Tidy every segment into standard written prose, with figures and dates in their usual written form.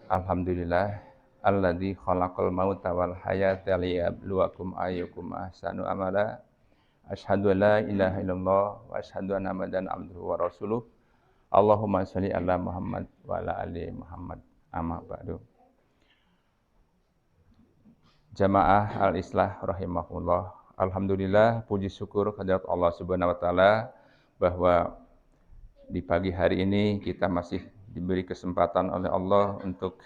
Alhamdulillah alladzi khalaqal mauta wal hayata liyabluwakum ayyukum ahsanu amala. Asyhadu an la ilaha illallah wa asyhadu anna Muhammadan abduhu wa rasuluh. Allahumma shalli ala Muhammad wa ala ali Muhammad. Amma ba'du. Jamaah al-Islah rahimahullah. Alhamdulillah, puji syukur kehadirat Allah Subhanahu wa taala bahwa di pagi hari ini kita masih diberi kesempatan oleh Allah untuk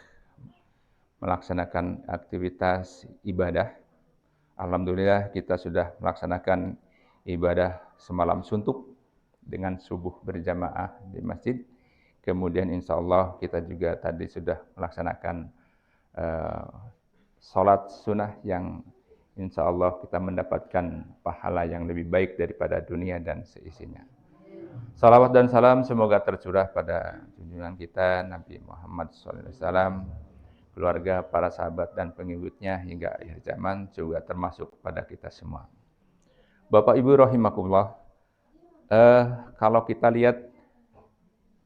melaksanakan aktivitas ibadah. Alhamdulillah kita sudah melaksanakan ibadah semalam suntuk dengan subuh berjamaah di masjid. Kemudian insya Allah kita juga tadi sudah melaksanakan sholat sunnah yang insya Allah kita mendapatkan pahala yang lebih baik daripada dunia dan seisinya. Salawat dan salam semoga tercurah pada junjungan kita Nabi Muhammad SAW, keluarga, para sahabat dan pengikutnya hingga akhir zaman, juga termasuk pada kita semua. Bapak Ibu rahimakumullah, kalau kita lihat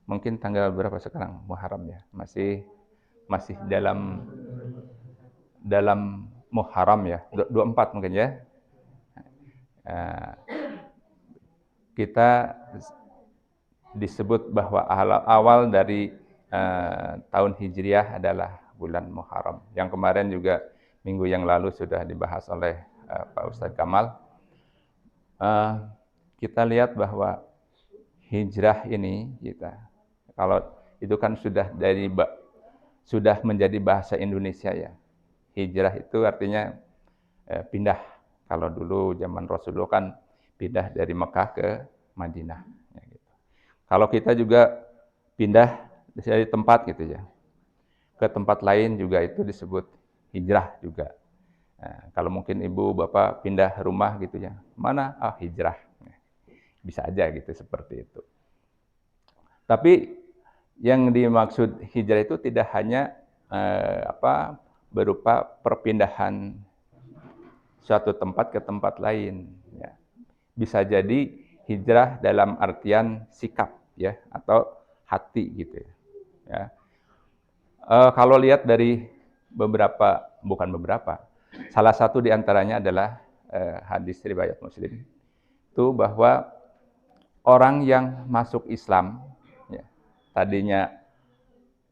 mungkin tanggal berapa sekarang Muharram ya, masih dalam Muharram ya, 24 mungkin ya. Kita disebut bahwa awal dari tahun Hijriah adalah bulan Muharram. Yang kemarin juga minggu yang lalu sudah dibahas oleh Pak Ustadz Kamal. Kita lihat bahwa hijrah ini kalau itu kan sudah menjadi bahasa Indonesia ya. Hijrah itu artinya pindah. Kalau dulu zaman Rasulullah kan pindah dari Mekah ke Madinah. Ya gitu. Kalau kita juga pindah dari tempat gitu ya, ke tempat lain juga itu disebut hijrah juga. Nah, kalau mungkin ibu bapak pindah rumah gitu ya, mana? Hijrah. Bisa aja gitu seperti itu. Tapi yang dimaksud hijrah itu tidak hanya berupa perpindahan suatu tempat ke tempat lain. Ya. Bisa jadi hijrah dalam artian sikap ya atau hati gitu ya. Kalau lihat dari salah satu di antaranya adalah hadis riwayat Muslim itu bahwa orang yang masuk Islam ya, tadinya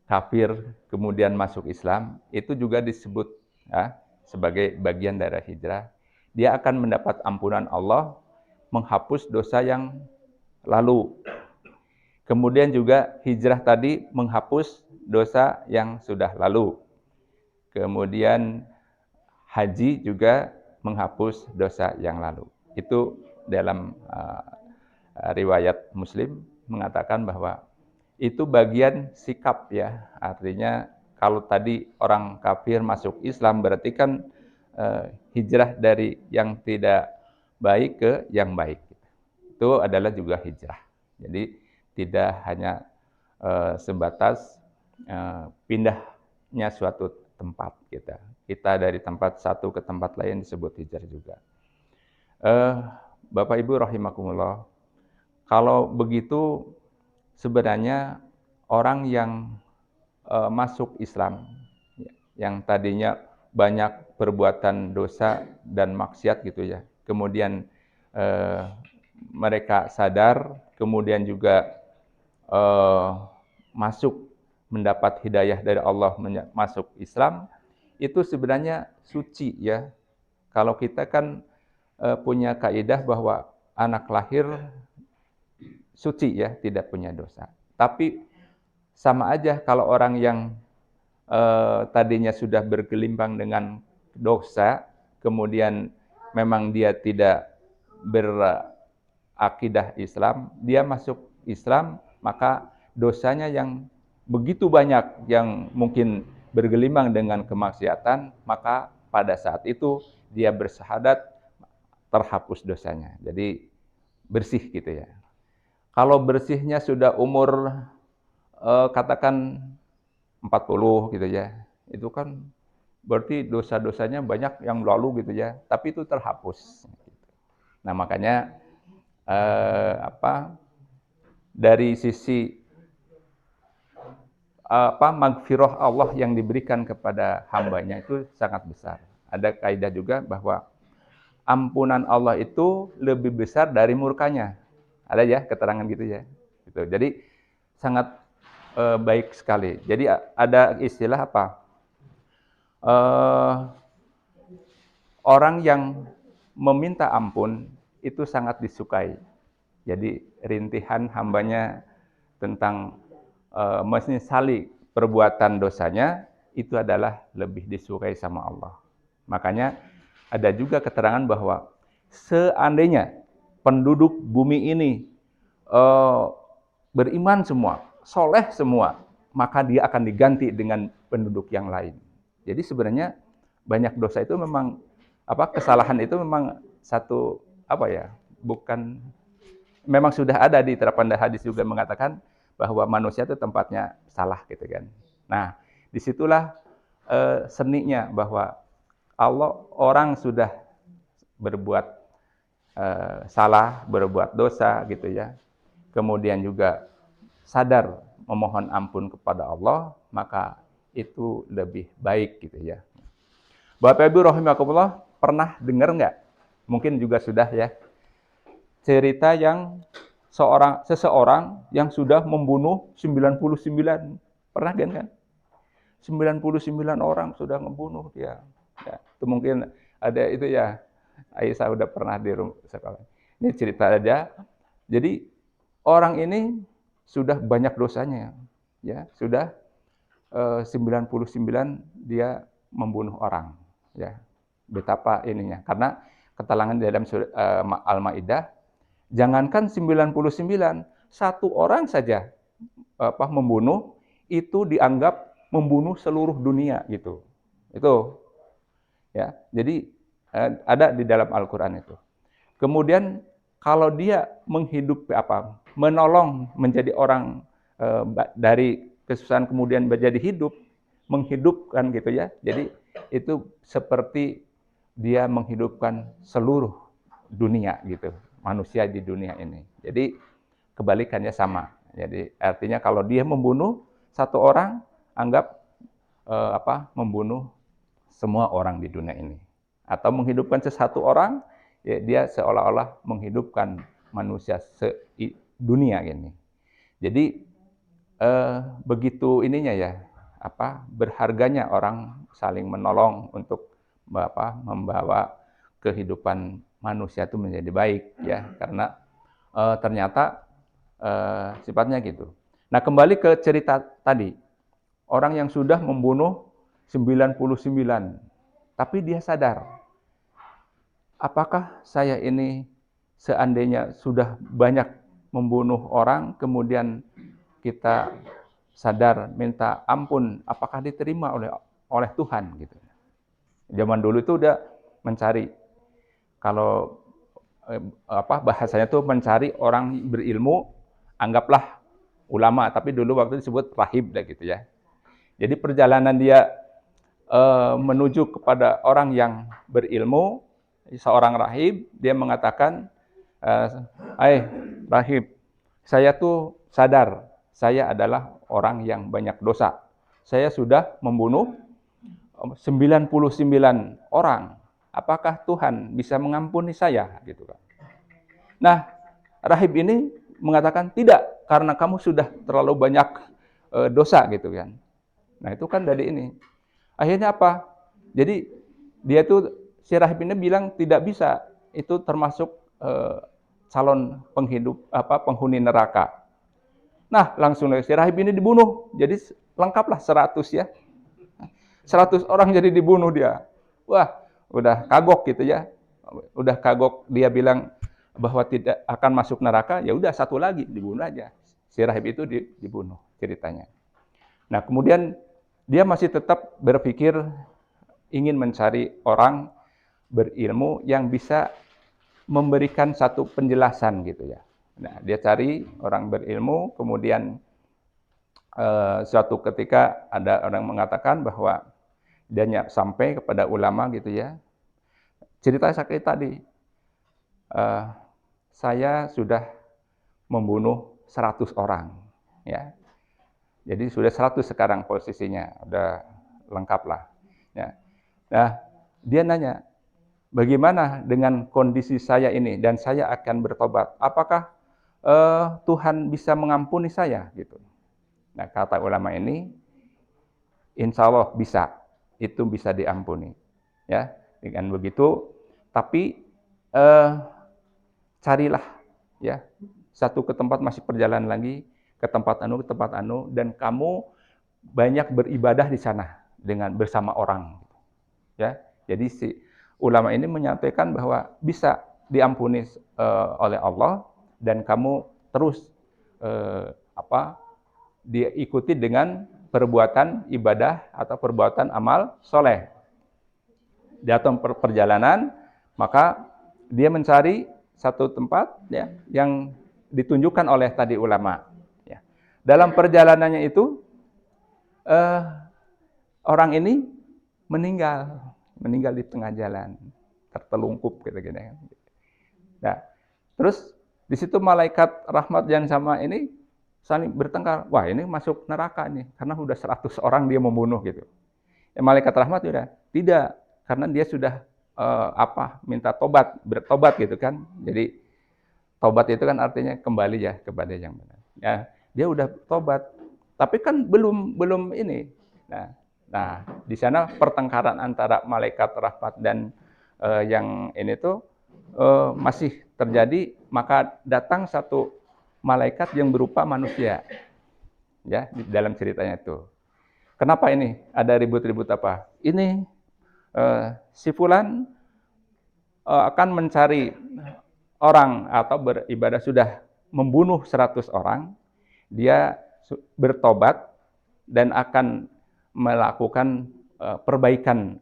kafir kemudian masuk Islam itu juga disebut ya, sebagai bagian dari hijrah. Dia akan mendapat ampunan Allah, menghapus dosa yang lalu. Kemudian juga hijrah tadi menghapus dosa yang sudah lalu. Kemudian haji juga menghapus dosa yang lalu. Itu dalam riwayat Muslim mengatakan bahwa itu bagian sikap ya. Artinya kalau tadi orang kafir masuk Islam berarti kan hijrah dari yang tidak baik ke yang baik. Itu adalah juga hijrah. Jadi tidak hanya sebatas pindahnya suatu tempat kita. Kita dari tempat satu ke tempat lain disebut hijrah juga. Bapak Ibu rahimakumullah, kalau begitu sebenarnya orang yang masuk Islam, yang tadinya banyak perbuatan dosa dan maksiat gitu ya, kemudian mereka sadar, kemudian juga masuk mendapat hidayah dari Allah masuk Islam, itu sebenarnya suci ya. Kalau kita kan punya kaidah bahwa anak lahir suci ya, tidak punya dosa. Tapi sama aja kalau orang yang tadinya sudah bergelimpang dengan dosa, kemudian memang dia tidak berakidah Islam, dia masuk Islam, maka dosanya yang begitu banyak yang mungkin bergelimang dengan kemaksiatan, maka pada saat itu dia bersyahadat terhapus dosanya. Jadi bersih gitu ya. Kalau bersihnya sudah umur katakan 40 gitu ya, itu kan berarti dosa-dosanya banyak yang lalu gitu ya, tapi itu terhapus. Nah makanya dari sisi magfirah Allah yang diberikan kepada hambanya itu sangat besar. Ada kaidah juga bahwa ampunan Allah itu lebih besar dari murkanya. Ada ya keterangan gitu ya. Gitu. Jadi sangat baik sekali. Jadi ada istilah apa? Orang yang meminta ampun itu sangat disukai. Jadi rintihan hambanya tentang menyesali perbuatan dosanya itu adalah lebih disukai sama Allah. Makanya ada juga keterangan bahwa seandainya penduduk bumi ini beriman semua, soleh semua, maka dia akan diganti dengan penduduk yang lain. Jadi sebenarnya banyak dosa itu memang kesalahan itu memang satu bukan, memang sudah ada di terapan hadis juga mengatakan bahwa manusia itu tempatnya salah gitu kan. Nah, disitulah seninya bahwa orang sudah berbuat salah, berbuat dosa gitu ya. Kemudian juga sadar memohon ampun kepada Allah, maka itu lebih baik gitu ya. Bapak Ibu rahimakumullah, pernah dengar nggak? Mungkin juga sudah ya. Cerita yang seseorang yang sudah membunuh 99. Pernah kan? 99 orang sudah membunuh dia. Ya, itu mungkin ada itu ya. Aisyah udah pernah di sekolah. Ini cerita aja. Jadi orang ini sudah banyak dosanya ya. Sudah 99 dia membunuh orang ya. Betapa ininya. Karena keterangan di dalam Al-Maidah, jangankan 99, satu orang saja membunuh itu dianggap membunuh seluruh dunia gitu. Itu ya. Jadi ada di dalam Al-Qur'an itu. Kemudian kalau dia menolong menjadi orang dari kesusahan kemudian menjadi hidup, menghidupkan gitu ya. Jadi itu seperti dia menghidupkan seluruh dunia gitu, manusia di dunia ini. Jadi kebalikannya sama. Jadi artinya kalau dia membunuh satu orang, anggap membunuh semua orang di dunia ini. Atau menghidupkan sesatu orang, ya dia seolah-olah menghidupkan manusia dunia ini. Jadi begitu ininya ya, berharganya orang saling menolong untuk membawa kehidupan manusia itu menjadi baik ya, karena ternyata sifatnya gitu. Nah, kembali ke cerita tadi. Orang yang sudah membunuh 99, tapi dia sadar. Apakah saya ini seandainya sudah banyak membunuh orang, kemudian kita sadar minta ampun, apakah diterima oleh Tuhan gitu. Zaman dulu itu udah mencari, kalau bahasanya tuh mencari orang berilmu, anggaplah ulama, tapi dulu waktu disebut rahib gitu ya. Jadi perjalanan dia menuju kepada orang yang berilmu, seorang rahib, dia mengatakan, rahib, saya tuh sadar, saya adalah orang yang banyak dosa. Saya sudah membunuh 99 orang. Apakah Tuhan bisa mengampuni saya? Gitu kan. Nah, rahib ini mengatakan tidak, karena kamu sudah terlalu banyak dosa gitu kan. Nah, itu kan dari ini. Akhirnya apa? Jadi dia tuh, si rahib ini bilang tidak bisa, itu termasuk calon penghuni neraka. Nah, langsung si rahib ini dibunuh. Jadi lengkaplah 100 ya. 100 orang jadi dibunuh dia. Wah, udah kagok gitu ya. Udah kagok, dia bilang bahwa tidak akan masuk neraka, ya udah satu lagi dibunuh aja. Si rahib itu dibunuh ceritanya. Nah, kemudian dia masih tetap berpikir ingin mencari orang berilmu yang bisa memberikan satu penjelasan gitu ya. Nah, dia cari orang berilmu, kemudian suatu ketika ada orang mengatakan bahwa dia sampai kepada ulama gitu ya. Cerita saya tadi, saya sudah membunuh 100 orang ya. Jadi sudah 100 sekarang posisinya, udah lengkap lah. Ya. Nah, dia nanya, bagaimana dengan kondisi saya ini dan saya akan bertobat? Apakah Tuhan bisa mengampuni saya? Gitu. Nah, kata ulama ini, insya Allah bisa, itu bisa diampuni. Ya, dengan begitu, tapi carilah ya satu ke tempat masih perjalanan lagi ke tempat anu dan kamu banyak beribadah di sana dengan bersama orang ya. Jadi si ulama ini menyampaikan bahwa bisa diampuni oleh Allah dan kamu terus diikuti dengan perbuatan ibadah atau perbuatan amal soleh. Di atas perjalanan maka dia mencari satu tempat ya yang ditunjukkan oleh tadi ulama. Ya. Dalam perjalanannya itu orang ini meninggal di tengah jalan, tertelungkup gitu. Nah, terus di situ malaikat rahmat yang sama ini saling bertengkar. Wah, ini masuk neraka nih karena udah 100 orang dia membunuh gitu. Ya, malaikat rahmat sudah tidak, karena dia sudah minta tobat, bertobat gitu kan. Jadi tobat itu kan artinya kembali ya kepada yang benar. Ya, dia udah tobat, tapi kan belum ini. Nah, di sana pertengkaran antara malaikat rahmat dan yang ini tuh masih terjadi, maka datang satu malaikat yang berupa manusia. Ya, di dalam ceritanya itu. Kenapa ini ada ribut-ribut apa? Ini si fulan akan mencari orang atau beribadah sudah membunuh 100 orang, dia bertobat dan akan melakukan perbaikan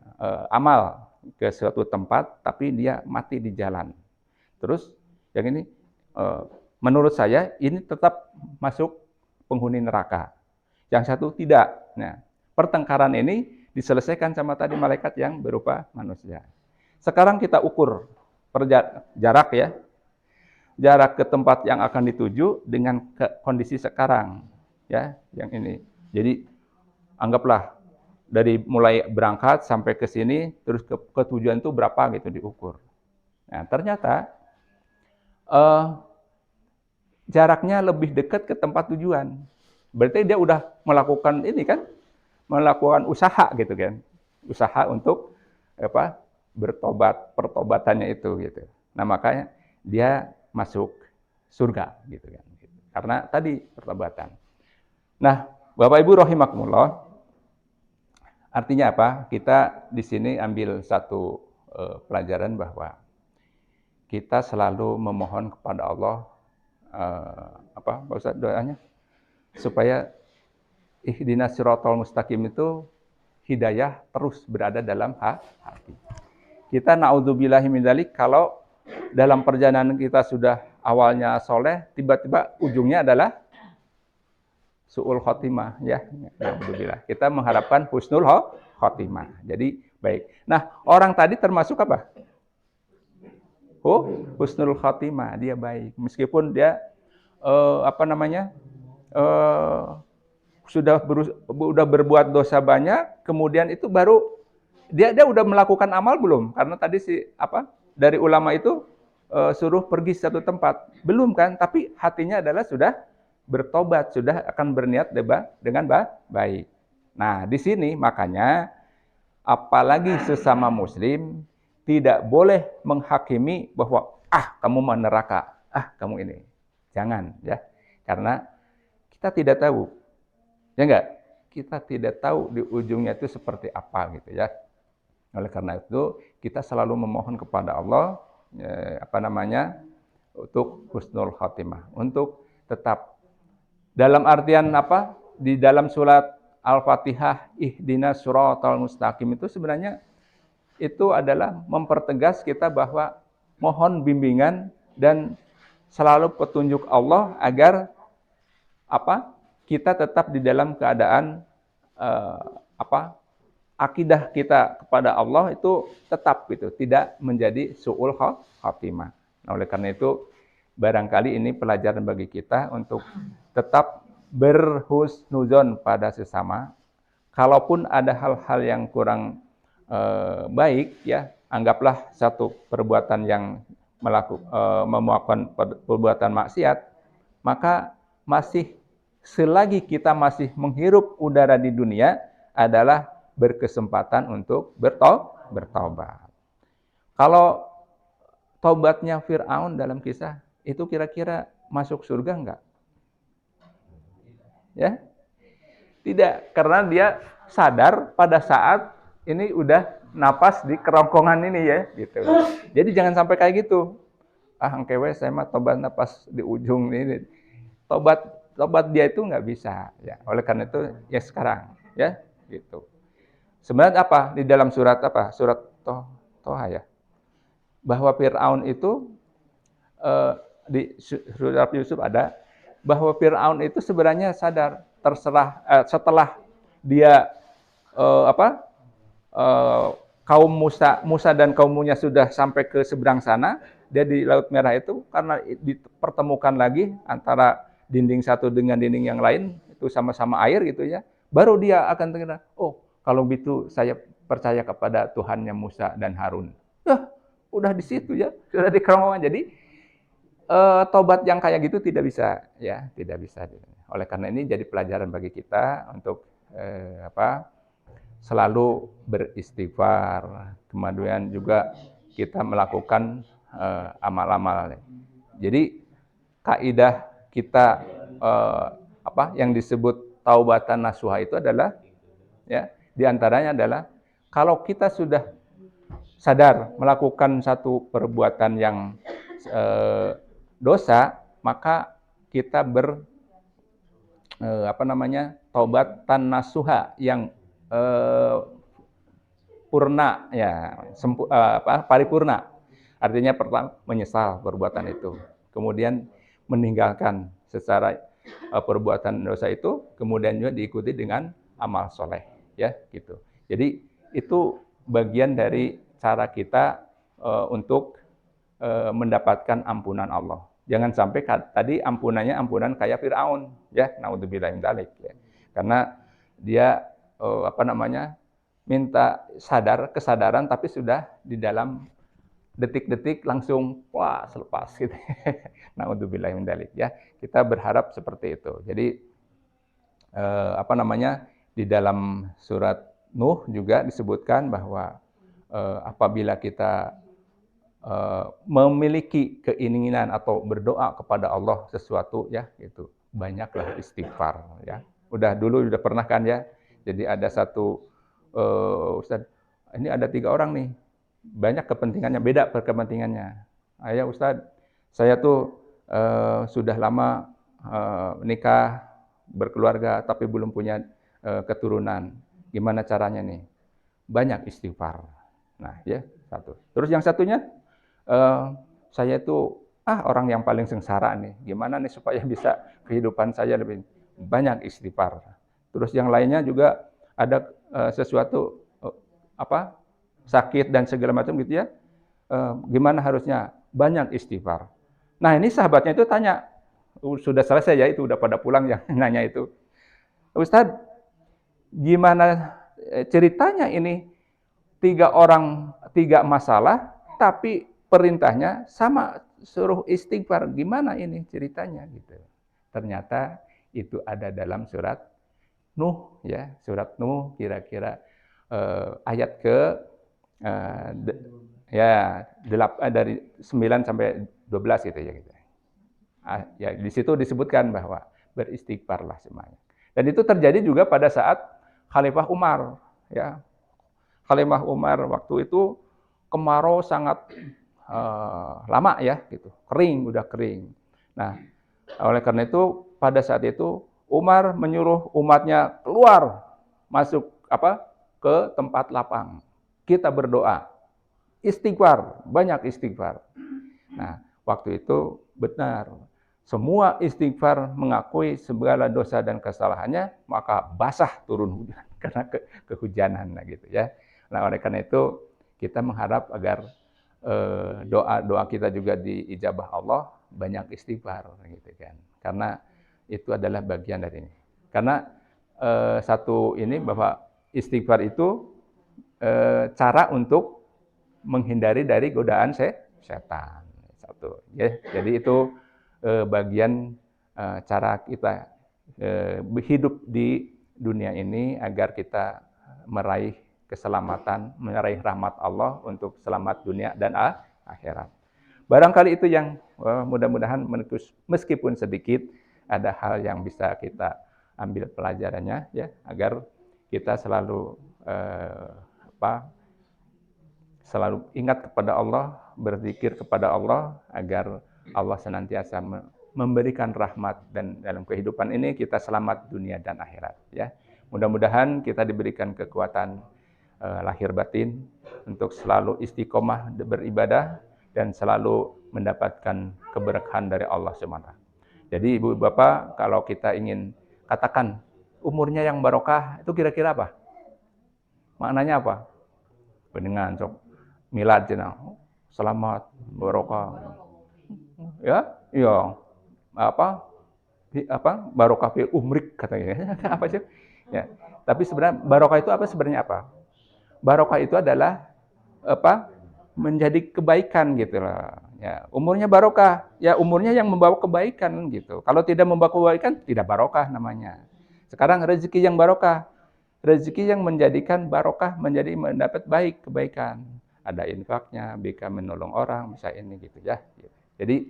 amal ke suatu tempat, tapi dia mati di jalan. Terus yang ini menurut saya ini tetap masuk penghuni neraka. Yang satu tidak. Nah, pertengkaran ini diselesaikan sama tadi malaikat yang berupa manusia. Sekarang kita ukur jarak ya. Jarak ke tempat yang akan dituju dengan kondisi sekarang ya, yang ini. Jadi anggaplah dari mulai berangkat sampai ke sini terus ke tujuan itu berapa gitu diukur. Nah, ternyata jaraknya lebih dekat ke tempat tujuan. Berarti dia udah melakukan ini kan, melakukan usaha gitu kan, usaha untuk bertobat, pertobatannya itu gitu. Nah makanya dia masuk surga gitu kan, karena tadi pertobatan. Nah Bapak Ibu rahimakumullah, artinya apa? Kita di sini ambil satu pelajaran bahwa kita selalu memohon kepada Allah Pak Ustaz doanya supaya ihdinas siratal mustaqim itu hidayah terus berada dalam hati. Kita naudzubillahi min dzalik, kalau dalam perjalanan kita sudah awalnya soleh, tiba-tiba ujungnya adalah su'ul khotimah ya. Naudzubillah. Kita mengharapkan husnul khotimah. Jadi baik. Nah, orang tadi termasuk apa? Husnul khotimah, dia baik. Meskipun dia sudah berbuat dosa banyak, kemudian itu baru dia udah melakukan amal belum? Karena tadi dari ulama itu suruh pergi satu tempat, belum kan? Tapi hatinya adalah sudah bertobat, sudah akan berniat dengan baik. Nah, di sini makanya apalagi sesama muslim tidak boleh menghakimi bahwa kamu mau neraka, kamu ini. Jangan ya. Karena kita tidak tahu. Ya enggak? Kita tidak tahu di ujungnya itu seperti apa gitu ya. Oleh karena itu, kita selalu memohon kepada Allah untuk husnul khotimah, untuk tetap dalam artian apa? Di dalam surat Al-Fatihah ihdinas siratal mustaqim itu sebenarnya itu adalah mempertegas kita bahwa mohon bimbingan dan selalu petunjuk Allah agar kita tetap di dalam keadaan akidah kita kepada Allah itu tetap gitu, tidak menjadi su'ul khatimah. Nah, oleh karena itu barangkali ini pelajaran bagi kita untuk tetap berhusnuzon pada sesama. Kalaupun ada hal-hal yang kurang baik, ya, anggaplah satu perbuatan yang melakukan perbuatan maksiat, maka masih selagi kita masih menghirup udara di dunia adalah berkesempatan untuk bertaubat. Kalau taubatnya Fir'aun dalam kisah, itu kira-kira masuk surga enggak? Ya, tidak, karena dia sadar pada saat ini udah napas di kerongkongan ini ya, gitu. Jadi jangan sampai kayak gitu. Angkewe saya mah tobat napas di ujung ini. Tobat dia itu nggak bisa. Ya, oleh karena itu ya sekarang, ya, gitu. Sebenarnya apa di dalam surat apa? Surat Toha ya. Bahwa Fir'aun itu di surat Yusuf ada bahwa Fir'aun itu sebenarnya sadar setelah dia kaum Musa dan kaumnya sudah sampai ke seberang sana, dia di Laut Merah itu karena dipertemukan lagi antara dinding satu dengan dinding yang lain itu sama-sama air gitu ya. Baru dia akan terkena, oh kalau gitu saya percaya kepada Tuhannya Musa dan Harun. Udah di situ ya, sudah di kerongkongan. Jadi tobat yang kayak gitu tidak bisa, ya, tidak bisa. Oleh karena ini jadi pelajaran bagi kita untuk selalu beristighfar, kemudian juga kita melakukan amal-amal. Jadi kaidah kita yang disebut taubatan nasuha itu adalah, ya, diantaranya adalah kalau kita sudah sadar melakukan satu perbuatan yang dosa, maka kita taubatan nasuha yang purna, ya, paripurna. Artinya pertama menyesal perbuatan itu, kemudian meninggalkan secara perbuatan dosa itu, kemudian juga diikuti dengan amal soleh, ya, gitu. Jadi itu bagian dari cara kita untuk mendapatkan ampunan Allah. Jangan sampai tadi ampunannya ampunan kayak Fir'aun, ya, naudzubillah min dzalik, ya. Karena dia minta kesadaran tapi sudah di dalam detik-detik langsung selepas gitu. Naudzubillah min dzalik, ya. Kita berharap seperti itu. Jadi di dalam surat Nuh juga disebutkan bahwa apabila kita memiliki keinginan atau berdoa kepada Allah sesuatu, ya, itu banyaklah istighfar, ya. Udah pernah kan, ya. Jadi ada satu Ustadz, ini ada 3 orang nih, banyak kepentingannya, beda kepentingannya. Ya Ustadz, saya tuh sudah lama menikah, berkeluarga, tapi belum punya keturunan. Gimana caranya nih? Banyak istighfar. Nah, ya, satu. Terus yang satunya, saya tuh orang yang paling sengsara nih. Gimana nih supaya bisa kehidupan saya lebih banyak istighfar. Terus yang lainnya juga ada sesuatu sakit dan segala macam gitu ya. Gimana harusnya? Banyak istighfar. Nah, ini sahabatnya itu tanya, sudah selesai ya, itu udah pada pulang yang nanya itu. Ustadz, gimana ceritanya ini 3 orang 3 masalah, tapi perintahnya sama, suruh istighfar. Gimana ini ceritanya gitu. Ternyata itu ada dalam surat Nuh, ya, surat Nuh kira-kira ayat ke dari 9 sampai 12 gitu ya gitu. Ya, di situ disebutkan bahwa beristighfarlah semuanya. Dan itu terjadi juga pada saat Khalifah Umar, ya. Khalifah Umar waktu itu kemarau sangat lama, ya, gitu. Udah kering. Nah, oleh karena itu pada saat itu Umar menyuruh umatnya keluar, masuk ke tempat lapang. Kita berdoa, istighfar, banyak istighfar. Nah, waktu itu benar. Semua istighfar mengakui segala dosa dan kesalahannya, maka basah turun hujan karena kehujanan, gitu ya. Nah, oleh karena itu kita mengharap agar doa-doa kita juga diijabah Allah, banyak istighfar gitu kan. Karena itu adalah bagian dari ini. Karena satu ini bahwa istighfar itu cara untuk menghindari dari godaan setan. Satu, ya. Jadi itu bagian cara kita hidup di dunia ini agar kita meraih keselamatan, meraih rahmat Allah untuk selamat dunia dan akhirat. Barangkali itu yang mudah-mudahan meskipun sedikit ada hal yang bisa kita ambil pelajarannya ya agar kita selalu selalu ingat kepada Allah, berzikir kepada Allah agar Allah senantiasa memberikan rahmat dan dalam kehidupan ini kita selamat dunia dan akhirat ya. Mudah-mudahan kita diberikan kekuatan lahir batin untuk selalu istiqomah beribadah dan selalu mendapatkan keberkahan dari Allah SWT. Jadi Ibu Bapak, kalau kita ingin katakan umurnya yang barokah, itu kira-kira apa? Maknanya apa? Dengan sok milad cina, selamat barokah. Ya, iya. Apa barokah fil umrik katanya. Apa sih? Ya. Tapi sebenarnya barokah itu apa sebenarnya apa? Barokah itu adalah menjadi kebaikan gitu lah. Ya, umurnya barokah, ya umurnya yang membawa kebaikan gitu. Kalau tidak membawa kebaikan, tidak barokah namanya. Sekarang rezeki yang barokah, rezeki yang menjadikan barokah menjadi mendapat kebaikan. Ada infaknya, bisa menolong orang, bisa ini gitu ya. Jadi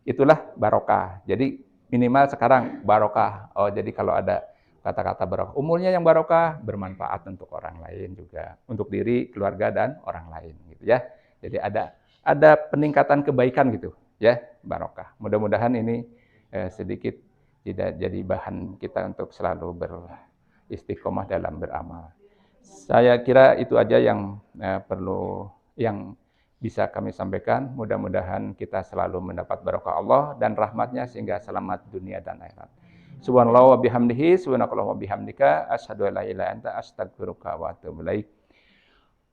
itulah barokah. Jadi minimal sekarang barokah. Oh, jadi kalau ada kata-kata barokah, umurnya yang barokah bermanfaat untuk orang lain juga, untuk diri, keluarga dan orang lain gitu ya. Jadi ada peningkatan kebaikan gitu ya, barokah. Mudah-mudahan ini sedikit tidak jadi bahan kita untuk selalu beristiqomah dalam beramal. Saya kira itu aja yang perlu yang bisa kami sampaikan. Mudah-mudahan kita selalu mendapat barokah Allah dan rahmatnya sehingga selamat dunia dan akhirat. Subhanallah wa bihamdihi, subhanakallah wa bihamdika, asyhadu an la ilaha illa anta, astaghfiruka wa atubu ilaik.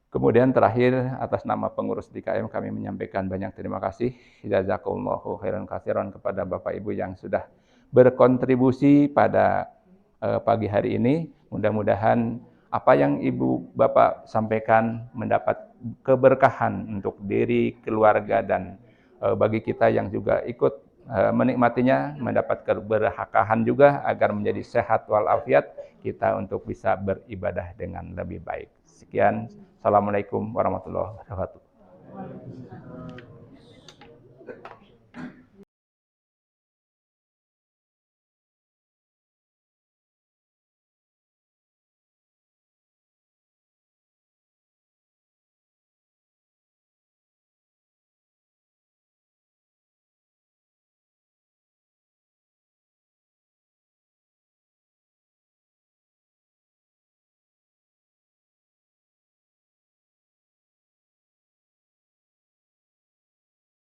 Kemudian terakhir atas nama pengurus DKM kami menyampaikan banyak terima kasih. Jazakumullahu khairan katsiran kepada Bapak Ibu yang sudah berkontribusi pada pagi hari ini. Mudah-mudahan apa yang Ibu Bapak sampaikan mendapat keberkahan untuk diri, keluarga, dan bagi kita yang juga ikut menikmatinya, mendapat keberkahan juga agar menjadi sehat walafiat kita untuk bisa beribadah dengan lebih baik. Sekian, Assalamualaikum warahmatullahi wabarakatuh.